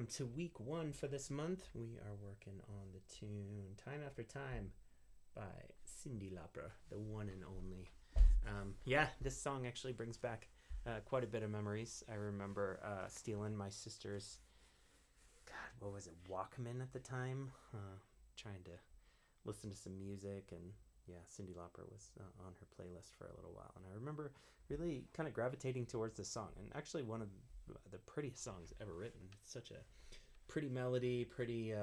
welcome to week 1 for this month. We are working on the tune Time After Time by Cyndi Lauper, the one and only. This song actually brings back quite a bit of memories. I remember stealing my sister's, Walkman at the time, trying to listen to some music, and Cyndi Lauper was on her playlist for a little while, and I remember really kind of gravitating towards this song, and actually one of the prettiest songs ever written. It's such a pretty melody, pretty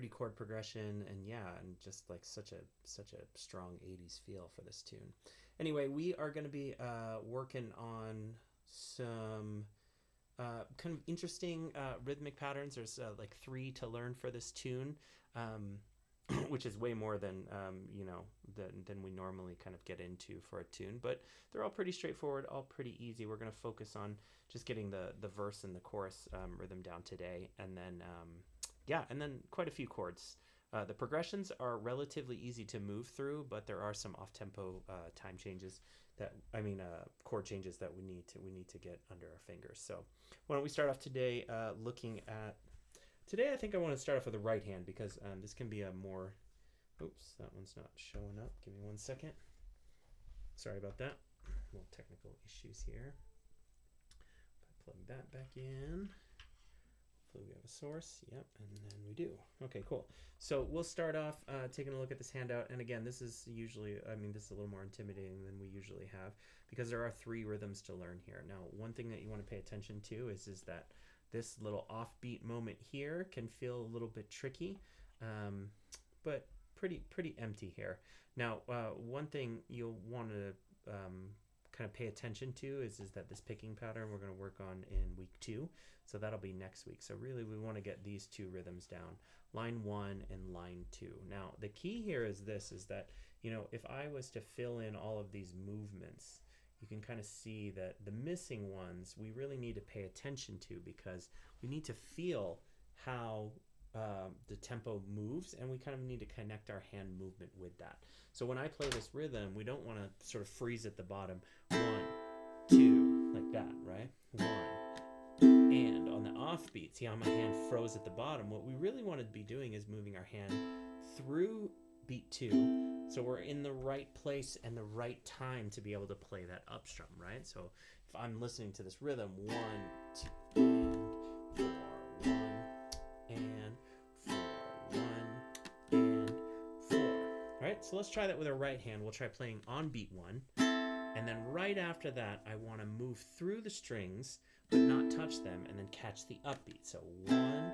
chord progression, and just like such a strong 80s feel for this tune. Anyway, we are going to be working on some kind of interesting rhythmic patterns. There's like 3 to learn for this tune, which is way more than we normally kind of get into for a tune, but they're all pretty straightforward, all pretty easy. We're going to focus on just getting the verse and the chorus rhythm down today, and then quite a few chords. The progressions are relatively easy to move through, but there are some off-tempo chord changes that we need to get under our fingers. So why don't we start off today looking at. Today I think I want to start off with the right hand, because this can be a more. Oops, that one's not showing up. Give me 1 second. Sorry about that. Little technical issues here. Plug that back in. Hopefully we have a source. Yep, and then we do. Okay, cool. So we'll start off taking a look at this handout. And again, this is usually, this is a little more intimidating than we usually have, because there are 3 rhythms to learn here. Now, one thing that you want to pay attention to is that this little offbeat moment here can feel a little bit tricky, but pretty empty here. Now, one thing you'll want to kind of pay attention to is that this picking pattern we're going to work on in week 2, so that'll be next week. So really we want to get these 2 rhythms down, line 1 and line 2. Now the key here is that if I was to fill in all of these movements, you can kind of see that the missing ones we really need to pay attention to, because we need to feel how the tempo moves, and we kind of need to connect our hand movement with that. So when I play this rhythm, we don't want to sort of freeze at the bottom. 1, 2, like that, right? 1. And on the offbeat, see how my hand froze at the bottom? What we really want to be doing is moving our hand through beat 2, so we're in the right place and the right time to be able to play that up strum, right? So if I'm listening to this rhythm, 1, 2, and 4, 1, and 4, 1, and 4. All right, so let's try that with our right hand. We'll try playing on beat 1, and then right after that, I want to move through the strings, but not touch them, and then catch the upbeat. So 1,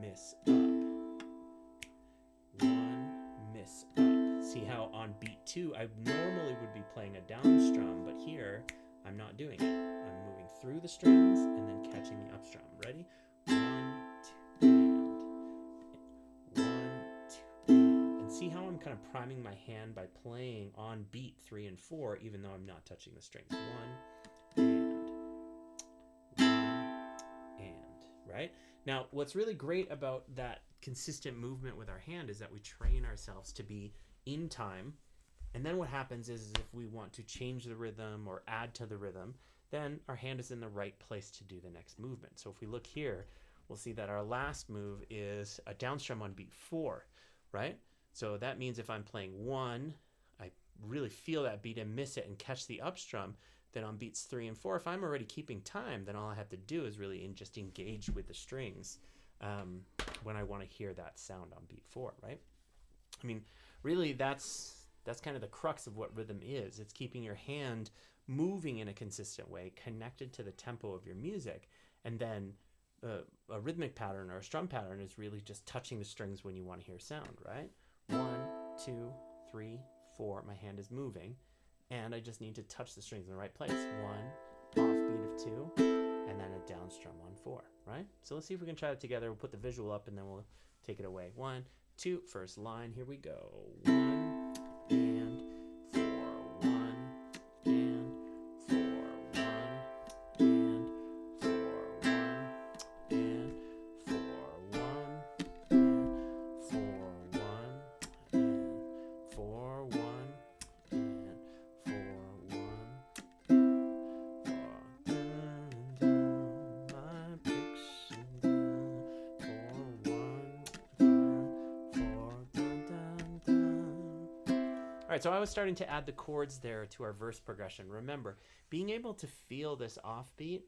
miss up, 1, miss up. See how on beat 2, I normally would be playing a down strum, but here I'm not doing it. I'm moving through the strings and then catching the up strum. Ready? 1, 2, and 1, 2, and see how I'm kind of priming my hand by playing on beat 3 and 4, even though I'm not touching the strings. 1, and 1, and, right? Now, what's really great about that consistent movement with our hand is that we train ourselves to be in time, and then what happens is if we want to change the rhythm or add to the rhythm, then our hand is in the right place to do the next movement. So if we look here, we'll see that our last move is a down strum on beat 4, right? So that means if I'm playing 1, I really feel that beat and miss it and catch the up strum. Then on beats 3 and 4, if I'm already keeping time, then all I have to do is really just engage with the strings when I want to hear that sound on beat 4, right? Really that's kind of the crux of what rhythm is. It's keeping your hand moving in a consistent way, connected to the tempo of your music, and then a rhythmic pattern or a strum pattern is really just touching the strings when you want to hear sound, right? 1, 2, 3, 4, my hand is moving, and I just need to touch the strings in the right place. 1, offbeat of 2, and then a down strum on 4, right? So let's see if we can try it together. We'll put the visual up and then we'll take it away. 1, 2, first line, here we go. 1, and 4, 1, and 4, 1, and 4, 1, and 4, 1, and 4, 1, and 4, 1, and 4, 1, 4, my picture right, so I was starting to add the chords there to our verse progression. Remember, being able to feel this offbeat,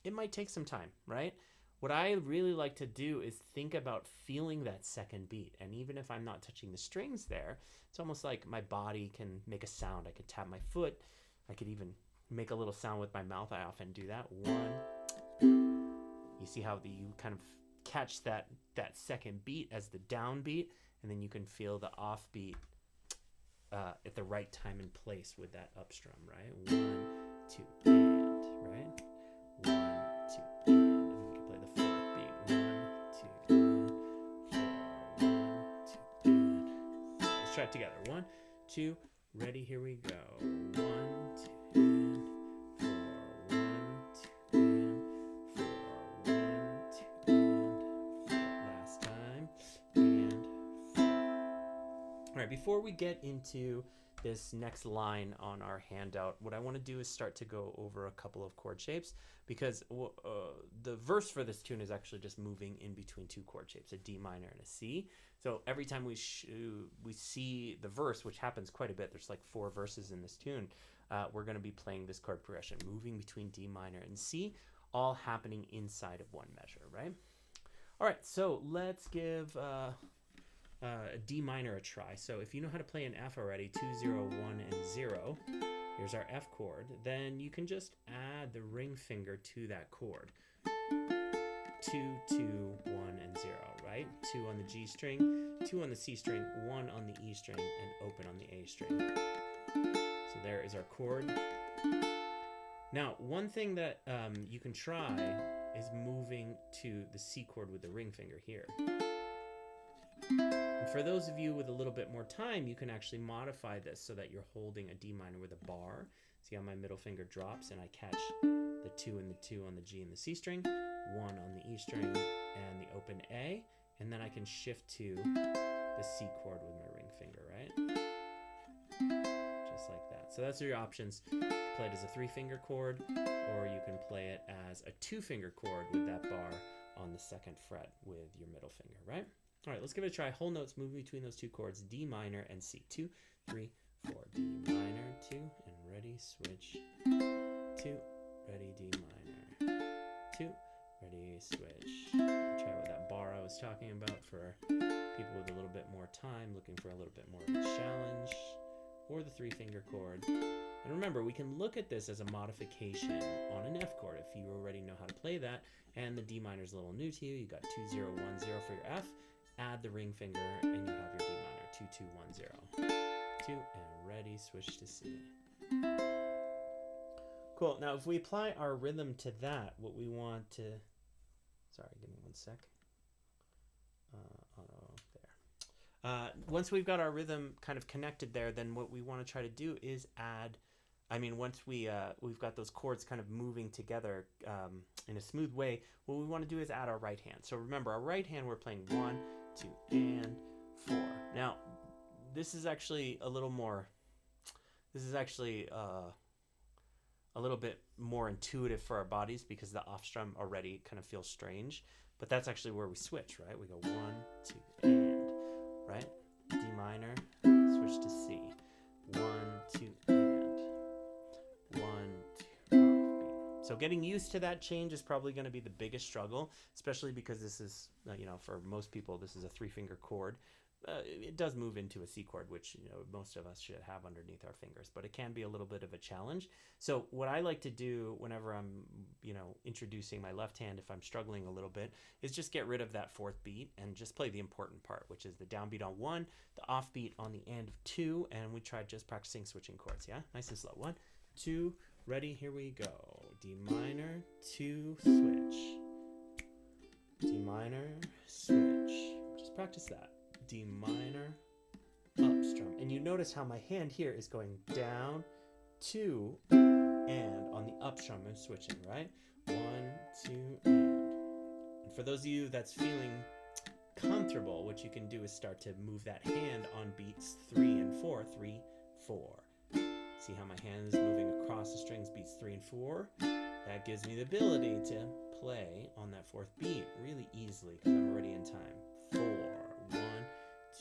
it might take some time, right? What I really like to do is think about feeling that second beat. And even if I'm not touching the strings there, it's almost like my body can make a sound. I could tap my foot. I could even make a little sound with my mouth. I often do that. One. You see how you kind of catch that second beat as the downbeat, and then you can feel the offbeat at the right time and place with that up strum, right? 1, 2, and, right? 1, 2, and. And we can play the fourth beat. 1, 2, and, 4, 1, 2, and. Let's try it together. 1, 2, ready, here we go. 1, 2, and 4, 1, 2, and 4, 1, 2, and 4. Last time, and 4. All right, before we get into this next line on our handout, what I want to do is start to go over a couple of chord shapes, because the verse for this tune is actually just moving in between two chord shapes, a D minor and a C. So every time we see the verse, which happens quite a bit, there's like 4 verses in this tune, we're going to be playing this chord progression, moving between D minor and C, all happening inside of one measure, right? All right, so let's give a D minor a try. So if you know how to play an F already, 2, 0, 1, and 0, here's our F chord, then you can just add the ring finger to that chord. 2, 2, 1, and 0, right? 2 on the G string, 2 on the C string, 1 on the E string, and open on the A string. So there is our chord. Now, one thing that you can try is moving to the C chord with the ring finger here. And for those of you with a little bit more time, you can actually modify this so that you're holding a D minor with a bar. See how my middle finger drops and I catch the 2 and the 2 on the G and the C string, 1 on the E string and the open A, and then I can shift to the C chord with my ring finger, right? Just like that. So that's your options. You can play it as a 3-finger chord, or you can play it as a 2-finger chord with that bar on the 2nd fret with your middle finger, right? All right, let's give it a try. Whole notes move between those two chords, D minor and C. 2, 3, 4, D minor, 2, and ready, switch. 2, ready, D minor. 2, ready, switch. Try with that bar I was talking about for people with a little bit more time, looking for a little bit more of a challenge, or the 3-finger chord. And remember, we can look at this as a modification on an F chord if you already know how to play that, and the D minor is a little new to you. You got 2, 0, 1, 0 for your F. Add the ring finger, and you have your D minor, 2, 2, 1, 0. 2, and ready, switch to C. Cool. Now, if we apply our rhythm to that, what we want to... Sorry, give me one sec. There. Once we've got our rhythm kind of connected there, then what we want to try to do is add... once we've got those chords kind of moving together in a smooth way, what we want to do is add our right hand. So remember, our right hand, we're playing 1, 2, and 4. Now, this is actually a little more... This is actually a little bit more intuitive for our bodies because the off strum already kind of feels strange. But that's actually where we switch, right? We go 1, 2, and, right? D minor, switch to C. 1, 2, and. 1, 2, offbeat. So getting used to that change is probably going to be the biggest struggle, especially because this is, for most people, this is a 3-finger chord. It does move into a C chord, which most of us should have underneath our fingers, but it can be a little bit of a challenge. So what I like to do whenever I'm introducing my left hand, if I'm struggling a little bit, is just get rid of that 4th beat and just play the important part, which is the downbeat on 1, the offbeat on the end of 2, and we try just practicing switching chords. Yeah, nice and slow. 1, 2, ready, here we go. D minor, 2, switch. D minor, switch. Just practice that. D minor, up strum. And you notice how my hand here is going down, 2, and on the up strum I'm switching, right? 1, 2, and for those of you that's feeling comfortable, what you can do is start to move that hand on beats 3 and 4, 3, 4. See how my hand is moving across the strings, beats 3 and 4? That gives me the ability to play on that 4th beat really easily because I'm already in time. 4, 1,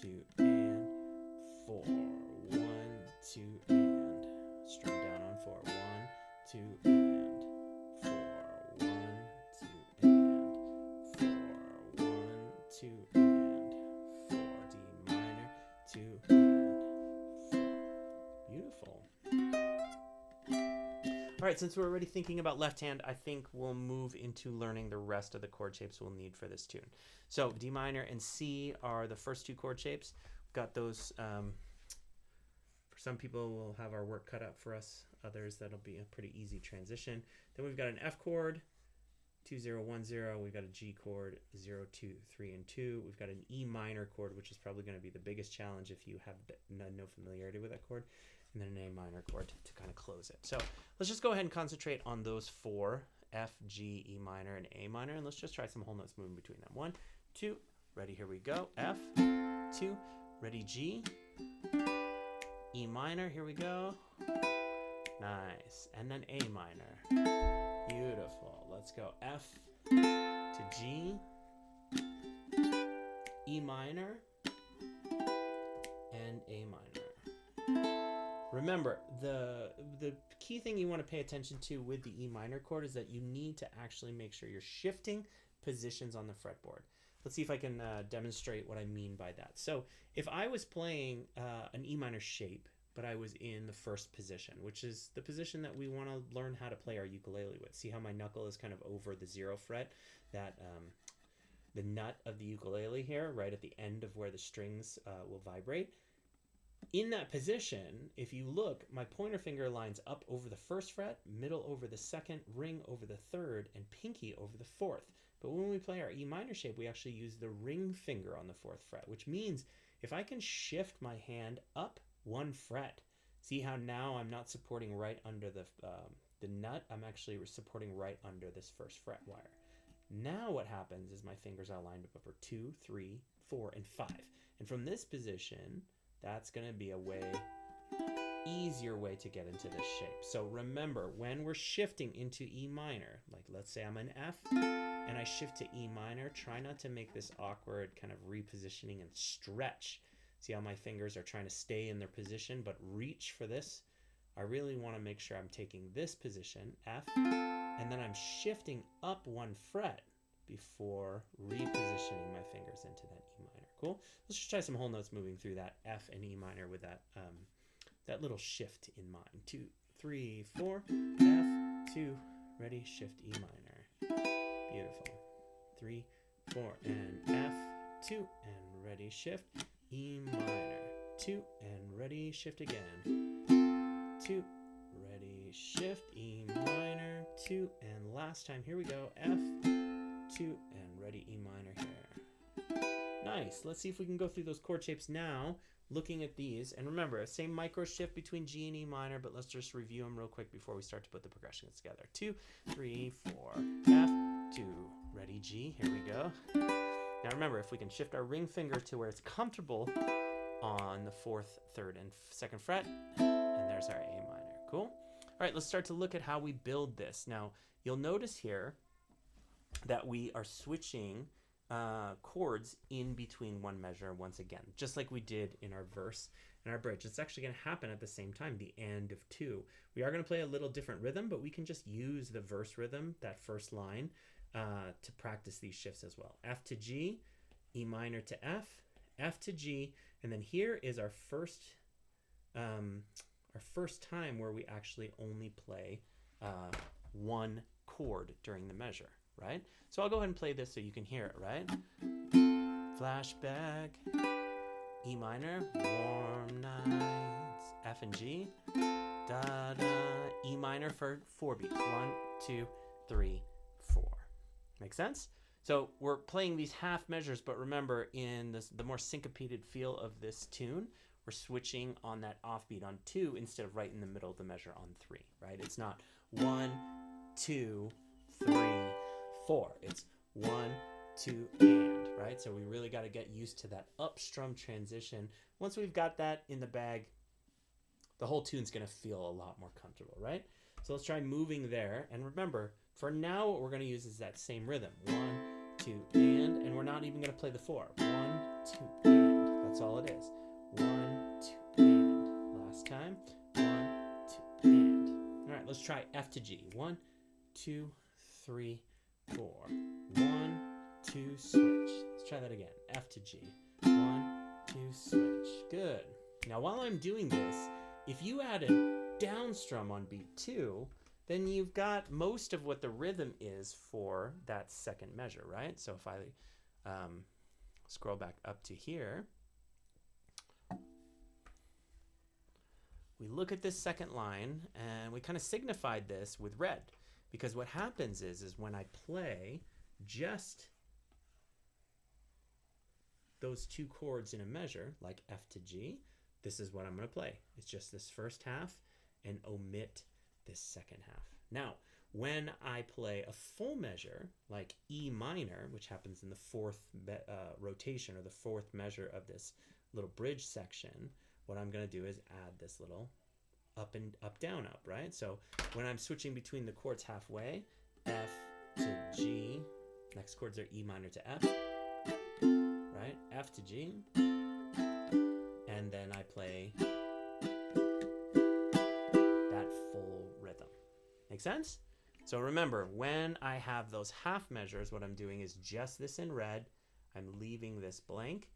2, and 4, 1, 2, and strum down on 4. 1, 2, and 4. 1, 2, and 4. 1, 2, and 4. D minor, 2, and 4. Beautiful. All right, since we're already thinking about left hand, I think we'll move into learning the rest of the chord shapes we'll need for this tune. So D minor and C are the first two chord shapes. We've got those. For some people, we'll have our work cut out for us. Others, that'll be a pretty easy transition. Then we've got an F chord, 2, 0, 1, 0. We've got a G chord, 0, 2, 3, and 2. We've got an E minor chord, which is probably going to be the biggest challenge if you have no familiarity with that chord. And then an A minor chord to kind of close it. So let's just go ahead and concentrate on those four, F, G, E minor, and A minor, and let's just try some whole notes moving between them. 1, 2, ready, here we go. F, 2, ready, G, E minor, here we go. Nice. And then A minor. Beautiful. Let's go F to G, E minor, and A minor. Remember, the key thing you want to pay attention to with the E minor chord is that you need to actually make sure you're shifting positions on the fretboard. Let's see if I can demonstrate what I mean by that. So if I was playing an E minor shape, but I was in the first position, which is the position that we want to learn how to play our ukulele with. See how my knuckle is kind of over the 0 fret, that the nut of the ukulele here, right at the end of where the strings will vibrate. In that position, if you look, my pointer finger lines up over the 1st fret, middle over the 2nd, ring over the 3rd, and pinky over the 4th. But when we play our E minor shape, we actually use the ring finger on the 4th fret, which means if I can shift my hand up 1 fret, see how now I'm not supporting right under the nut, I'm actually supporting right under this 1st fret wire. Now what happens is my fingers are lined up over 2, 3, 4, and 5. And from this position, that's going to be a easier way to get into this shape. So remember, when we're shifting into E minor, like let's say I'm an F and I shift to E minor, try not to make this awkward kind of repositioning and stretch. See how my fingers are trying to stay in their position but reach for this? I really want to make sure I'm taking this position, F, and then I'm shifting up 1 fret before repositioning my fingers into that E minor. Cool? Let's just try some whole notes moving through that F and E minor with that that little shift in mind. 2, 3, 4, F, 2, ready, shift E minor. Beautiful. 3, 4, and F, 2, and ready, shift E minor. 2, and ready, shift again. 2, ready, shift E minor. 2, and last time, here we go, F, 2, and ready, E minor here. Nice. Let's see if we can go through those chord shapes now, looking at these. And remember, same micro shift between G and E minor, but let's just review them real quick before we start to put the progressions together. 2, 3, 4, F, 2, ready, G, here we go. Now remember, if we can shift our ring finger to where it's comfortable on the 4th, 3rd, and 2nd fret, and there's our A minor. Cool? All right, let's start to look at how we build this. Now, you'll notice here that we are switching chords in between one measure once again, just like we did in our verse and our bridge. It's actually going to happen at the same time, the and of 2. We are going to play a little different rhythm, but we can just use the verse rhythm, that first line, to practice these shifts as well. F to G, E minor to F, F to G, and then here is our first time where we actually only play one chord during the measure, right? So I'll go ahead and play this so you can hear it, right? Flashback, E minor, warm nights, F and G, da da, E minor for 4 beats. 1, 2, 3, 4. Make sense? So we're playing these half measures, but remember, in the more syncopated feel of this tune, we're switching on that offbeat on 2 instead of right in the middle of the measure on 3, right? It's not 1, 2, 3, 4. It's 1, 2, and, right? So we really got to get used to that up strum transition. Once we've got that in the bag, the whole tune's going to feel a lot more comfortable, right? So let's try moving there. And remember, for now, what we're going to use is that same rhythm. 1, 2, and we're not even going to play the 4. 1, 2, and. That's all it is. 1, 2, and. Last time. let's try F to G. 1, 2, 3, 4. 1, 2, switch. Let's try that again. F to G. 1, 2, switch. Good. Now while I'm doing this, if you add a down strum on beat 2, then you've got most of what the rhythm is for that second measure, right? So if I scroll back up to here, we look at this second line and we kind of signified this with red, because what happens is when I play just those two chords in a measure, like F to G, this is what I'm going to play. It's just this first half and omit this second half. Now, when I play a full measure, like E minor, which happens in the fourth rotation or the fourth measure of this little bridge section, what I'm going to do is add this little up and up, down, up, right? So when I'm switching between the chords halfway, F to G, next chords are E minor to F, right? F to G, and then I play that full rhythm. Make sense? So remember, when I have those half measures, what I'm doing is just this in red, I'm leaving this blank,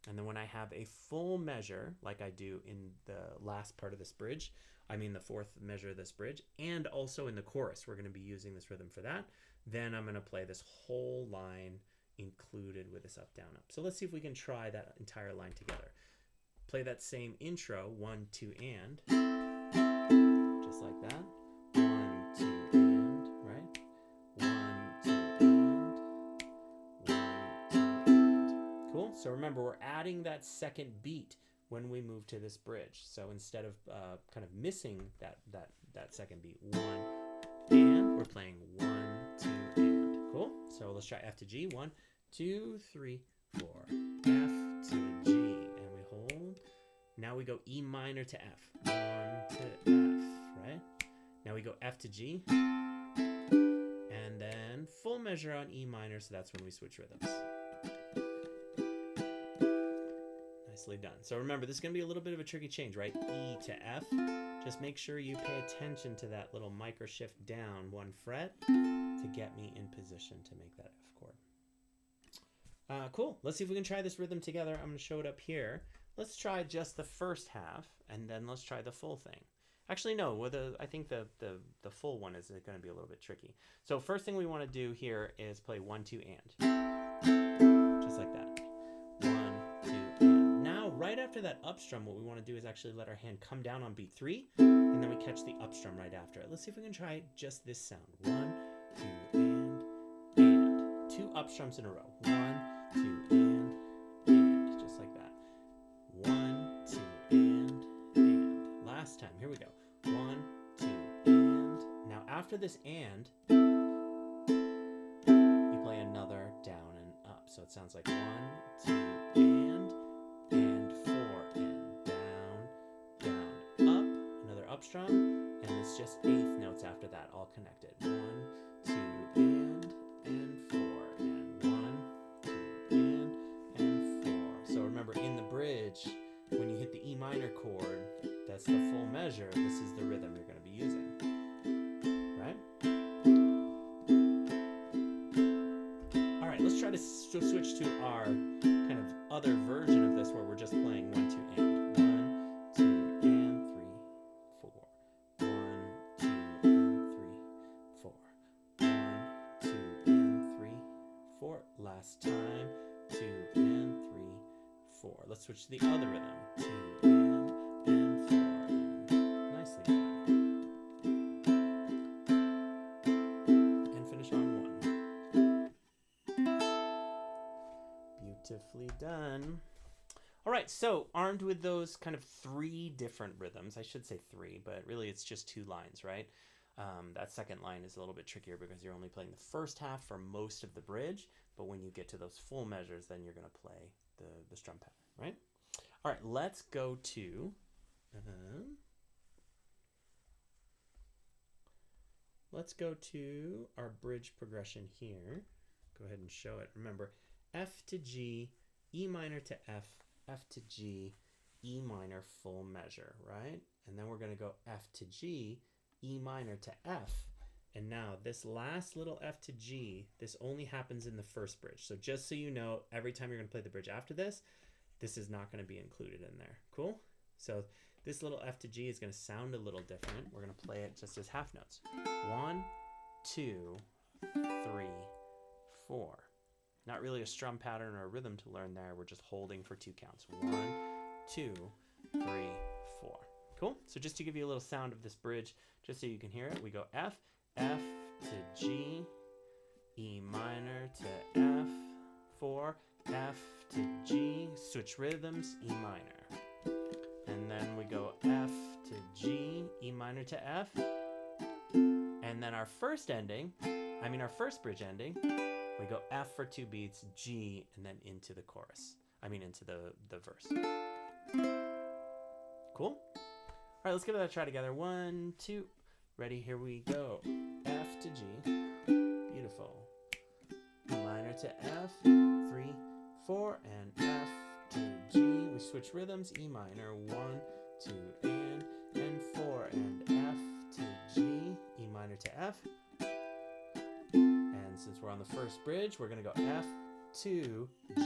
and then when I have a full measure, like I do in the last part of this bridge, I mean the fourth measure of this bridge, and also in the chorus, we're going to be using this rhythm for that, then I'm going to play this whole line included with this up, down, up. So let's see if we can try that entire line together. Play that same intro, 1, 2, and, just like that. 1, 2, and, right? 1, 2, and, 1, 2, and. Cool. So remember, we're adding that second beat when we move to this bridge. So instead of kind of missing that second beat, 1, and, we're playing 1, 2, and. Cool. So let's try F to G. 1, 2, 3, 4. F to G, and we hold. Now we go E minor to F. 1 to F, right? Now we go F to G, and then full measure on E minor, so that's when we switch rhythms. Nicely done. So remember, this is going to be a little bit of a tricky change, right? E to F. Just make sure you pay attention to that little micro shift down 1 fret to get me in position to make that F chord. Cool. Let's see if we can try this rhythm together. I'm going to show it up here. Let's try just the first half, and then let's try the full thing. Actually, no. I think the full one is going to be a little bit tricky. So first thing we want to do here is play 1, 2, and. Just like that. 1, 2, and. Now, right after that up strum, what we want to do is actually let our hand come down on beat 3, and then we catch the up strum right after it. Let's see if we can try just this sound. 1, 2, and. 2 up strums in a row. 1, 2, and. Just like that. 1, 2, and. Last time. Here we go. 1, 2, and. Now after this and, you play another down and up. So it sounds like 1, 2, and 4, and down, up, another up strum, and it's just eighth notes after that, all connected. 1, 2, and 4, and 1, 2, and 4. So remember, in the bridge, when you hit the E minor chord, that's the full measure. This is the rhythm you're going to be using, right? All right, let's try to switch to our kind of other version of this where we're just playing 1, 2, and. 1, 2, and 3, 4. 1, 2, and 3, 4. 1, 2, and 3, 4. Last time. 2, and 3, 4. Let's switch to the other rhythm. 2, and 4. And nicely done. And finish on 1. Beautifully done. All right, so armed with those kind of 3 different rhythms, I should say 3, but really it's just 2 lines, right? That second line is a little bit trickier because you're only playing the first half for most of the bridge, but when you get to those full measures, then you're going to play the strum pattern, right? All right, let's go to our bridge progression here. Go ahead and show it. Remember, F to G, E minor to F, F to G, E minor full measure, right? And then we're going to go F to G, E minor to F. And now this last little F to G, this only happens in the first bridge. So just so you know, every time you're going to play the bridge after this, this is not going to be included in there. Cool? So this little F to G is going to sound a little different. We're going to play it just as half notes. 1, 2, 3, 4. Not really a strum pattern or a rhythm to learn there. We're just holding for 2 counts. 1, 2, 3, 4. Cool? So just to give you a little sound of this bridge, just so you can hear it, we go F, F to G, E minor to F, 4, F to G, switch rhythms, E minor. And then we go F to G, E minor to F. And then our first bridge ending, we go F for 2 beats, G, and then into the chorus. Into the verse. Cool? All right, let's give it a try together. 1, 2, ready, here we go. F to G, beautiful. E minor to F, 3, 4, and F to G. We switch rhythms, E minor, 1, 2, and 4, and F to G, E minor to F. And since we're on the first bridge, we're gonna go F, 2, G,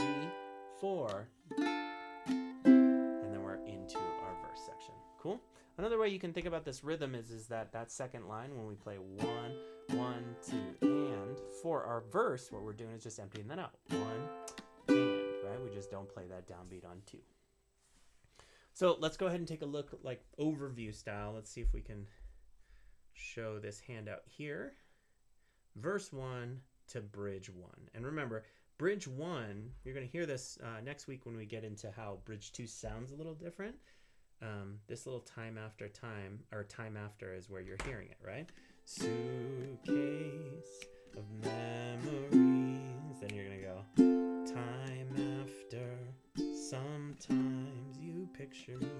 4, and then we're into our verse section. Cool? Another way you can think about this rhythm is that second line when we play 1, 1, 2, and for our verse, what we're doing is just emptying that out. 1, and, right? We just don't play that downbeat on 2. So let's go ahead and take a look like overview style. Let's see if we can show this handout here. Verse 1 to bridge 1. And remember, bridge 1, you're going to hear this next week when we get into how bridge 2 sounds a little different. This little time after time, or time after is where you're hearing it, right? Suitcase of memories. Then you're going to go time after, sometimes you picture me.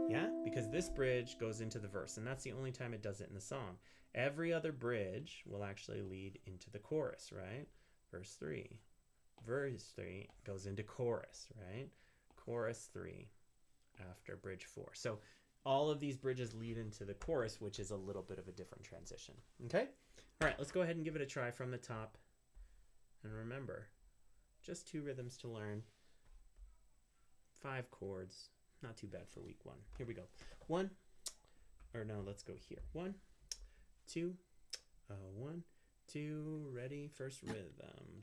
Yeah, because this bridge goes into the verse, and that's the only time it does it in the song. Every other bridge will actually lead into the chorus, right? Verse 3. Verse 3 goes into chorus, right? Chorus 3. After bridge 4. So all of these bridges lead into the chorus, which is a little bit of a different transition. Okay? All right, let's go ahead and give it a try from the top. And remember, just 2 rhythms to learn. 5 chords. Not too bad for week 1. Here we go. 1, or no, let's go here. 1, 2, 1, 2, ready, first rhythm.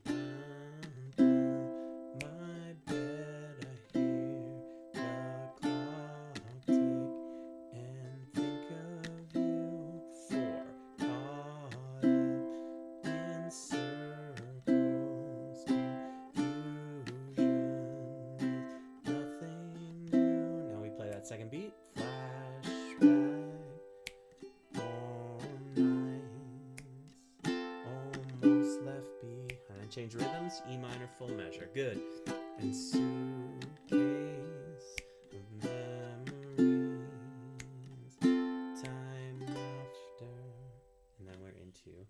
My bed, I hear the clock tick and think of you. 4, caught up in circles, confusion is nothing new. Now we play that second beat. Flashback, all nights, almost left behind. Change rhythms, E minor, full measure. Good. And suitcase of memories, time after. And then we're into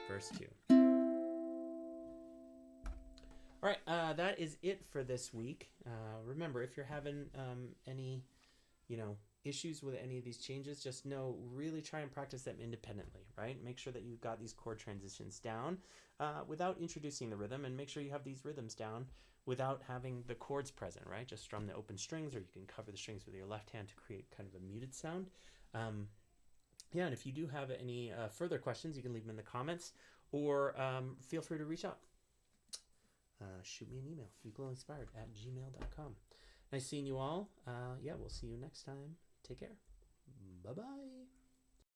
verse 2. All right, that is it for this week. Remember, if you're having any, issues with any of these changes, just really try and practice them independently, right? Make sure that you've got these chord transitions down without introducing the rhythm, and make sure you have these rhythms down without having the chords present, right? Just strum the open strings, or you can cover the strings with your left hand to create kind of a muted sound. Yeah, and if you do have any further questions, you can leave them in the comments, or feel free to reach out. Shoot me an email, ukuleleinspired@gmail.com. Nice seeing you all. Yeah, we'll see you next time. Take care. Bye-bye.